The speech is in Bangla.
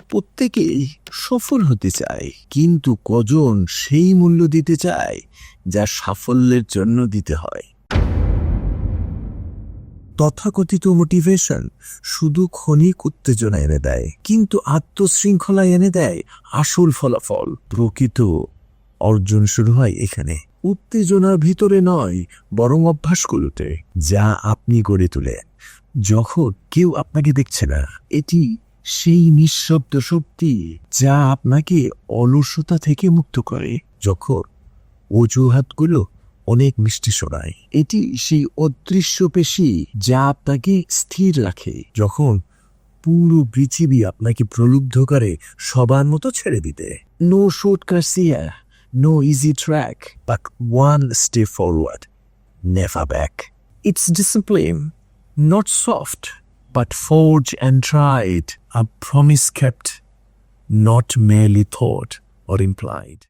প্রত্যেকেই সফল হতে চায়, কিন্তু কজন সেই মূল্য দিতে চায় যা সাফল্যের জন্য দিতে হয়? তথাকথিত মোটিভেশন শুধু ক্ষণিক উত্তেজনা এনে দেয়, কিন্তু আত্মশৃঙ্খলা এনে দেয় আসল ফলাফল। প্রকৃত অর্জন শুরু হয় এখানে, উত্তেজনার ভিতরে নয়, বরং অভ্যাসগুলোতে যা আপনি গড়ে তোলেন যখন কেউ আপনাকে দেখছে না। এটি সেই নিঃশব্দ শক্তি যা আপনাকে অলসতা থেকে মুক্ত করে যখন অজুহাতগুলো অনেক মিষ্টি শোনায়। এটি সেই অদৃশ্য পেশি যা আপনাকে স্থির রাখে যখন পুরো পৃথিবী আপনাকে প্রলুব্ধ করে সবার মতো ছেড়ে দিতে। No shortcuts here, no easy track, but one step forward, never back. It's discipline, not soft, but forged and tried, a promise kept, not merely thought or implied.